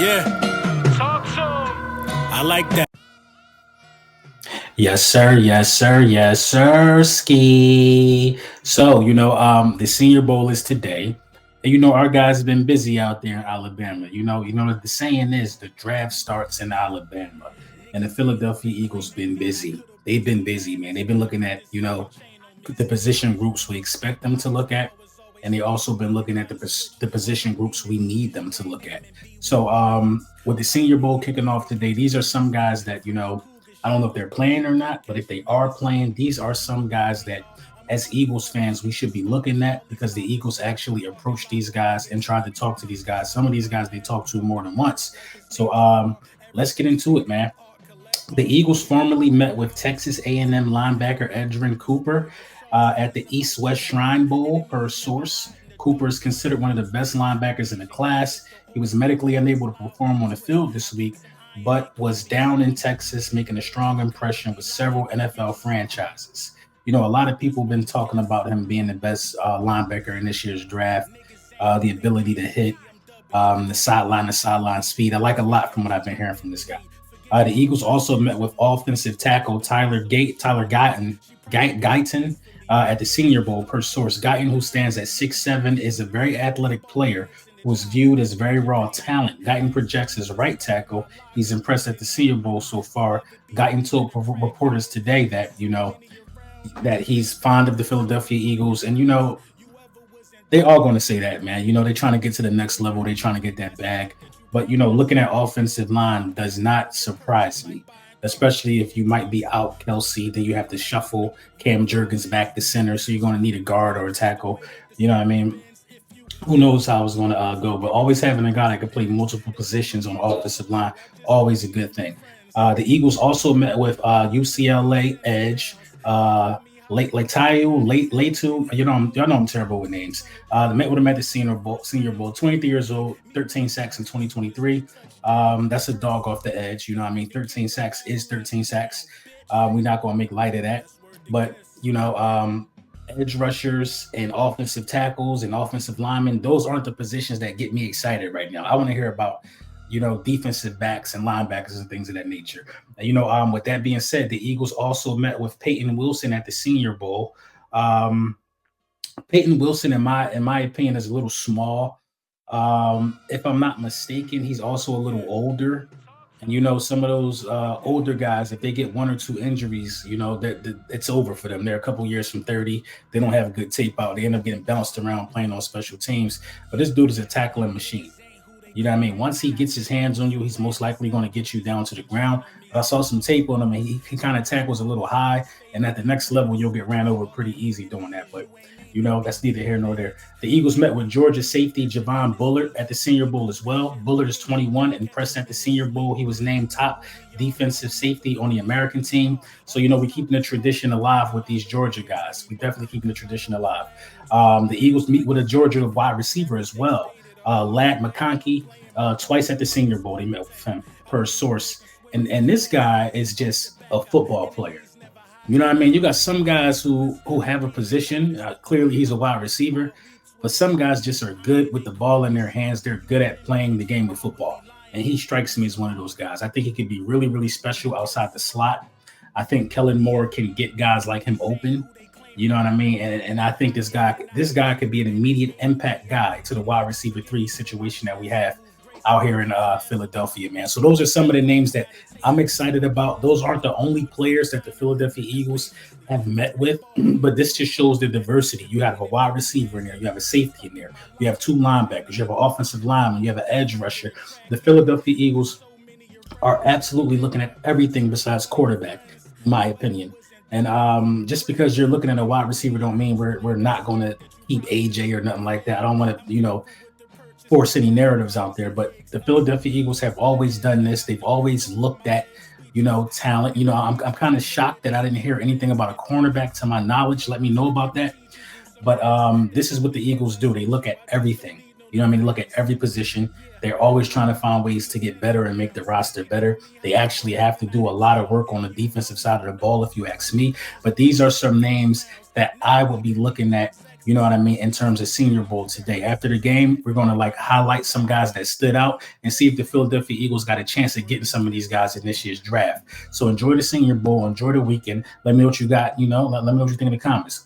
Yeah. Talk to him. I like that. Yes, sir. Yes, sir. Yes, sir. Ski. So, the Senior Bowl is today. And our guys have been busy out there in Alabama. What the saying is the draft starts in Alabama. And the Philadelphia Eagles been busy. They've been busy, man. They've been looking at, the position groups we expect them to look at. And they also been looking at the position groups we need them to look at. So, with the Senior Bowl kicking off today, these are some guys that, I don't know if they're playing or not, but if they are playing, these are some guys that, as Eagles fans, we should be looking at because the Eagles actually approached these guys and tried to talk to these guys. Some of these guys they talked to more than once. So let's get into it, man. The Eagles formally met with Texas A&M linebacker Edgerrin Cooper at the East-West Shrine Bowl, per source. Cooper is considered one of the best linebackers in the class. He was medically unable to perform on the field this week, but was down in Texas, making a strong impression with several NFL franchises. A lot of people have been talking about him being the best linebacker in this year's draft, the ability to hit, the sideline speed. I like a lot from what I've been hearing from this guy. The Eagles also met with offensive tackle Tyler Guyton at the Senior Bowl, per source. Guyton, who stands at 6'7", is a very athletic player who is viewed as very raw talent. Guyton projects as right tackle. He's impressed at the Senior Bowl so far. Guyton told reporters today that, that he's fond of the Philadelphia Eagles. And, they all going to say that, man. They're trying to get to the next level. They're trying to get that bag. But, looking at offensive line does not surprise me, especially if you might be out Kelsey, then you have to shuffle Cam Jurgens back to center. So you're going to need a guard or a tackle. You know what I mean? Who knows how it's going to go, but always having a guy that can play multiple positions on the offensive line, always a good thing. The Eagles also met with UCLA edge Latu. Y'all know I'm terrible with names. They met with him at the Senior Bowl. 23 years old, 13 sacks in 2023. That's a dog off the edge. 13 sacks is 13 sacks. We're not going to make light of that, but edge rushers and offensive tackles and offensive linemen, those aren't the positions that get me excited right now. I want to hear about, defensive backs and linebackers and things of that nature. With that being said, the Eagles also met with Payton Wilson at the Senior Bowl. Payton Wilson, in my opinion, is a little small. If I'm not mistaken, he's also a little older. And, some of those older guys, if they get one or two injuries, it's over for them. They're a couple years from 30. They don't have a good tape out. They end up getting bounced around playing on special teams. But this dude is a tackling machine. You know what I mean? Once he gets his hands on you, he's most likely going to get you down to the ground. But I saw some tape on him, and he kind of tackles a little high. And at the next level, you'll get ran over pretty easy doing that. But that's neither here nor there. The Eagles met with Georgia safety Javon Bullard at the Senior Bowl as well. Bullard is 21 and impressed at the Senior Bowl. He was named top defensive safety on the American team. So, we're keeping the tradition alive with these Georgia guys. We're definitely keeping the tradition alive. The Eagles meet with a Georgia wide receiver as well. Ladd McConkey, twice at the Senior Bowl. They met with him, per source. And this guy is just a football player. You know what I mean? You got some guys who have a position. Clearly, he's a wide receiver. But some guys just are good with the ball in their hands. They're good at playing the game of football. And he strikes me as one of those guys. I think he could be really, really special outside the slot. I think Kellen Moore can get guys like him open. You know what I mean? And I think this guy could be an immediate impact guy to the wide receiver 3 situation that we have out here in Philadelphia, man. So those are some of the names that I'm excited about. Those aren't the only players that the Philadelphia Eagles have met with, but this just shows the diversity. You have a wide receiver in there. You have a safety in there. You have 2 linebackers. You have an offensive lineman. You have an edge rusher. The Philadelphia Eagles are absolutely looking at everything besides quarterback, in my opinion. And just because you're looking at a wide receiver don't mean we're not going to keep AJ or nothing like that. I don't want to, force any narratives out there, but the Philadelphia Eagles have always done this. They've always looked at, talent. I'm kind of shocked that I didn't hear anything about a cornerback to my knowledge. Let me know about that. But this is what the Eagles do. They look at everything. Look at every position. They're always trying to find ways to get better and make the roster better. They actually have to do a lot of work on the defensive side of the ball, if you ask me. But these are some names that I will be looking at, you know what I mean, in terms of Senior Bowl today. After the game, we're going to like highlight some guys that stood out and see if the Philadelphia Eagles got a chance at getting some of these guys in this year's draft. So enjoy the Senior Bowl, enjoy the weekend. Let me know what you got, let me know what you think in the comments.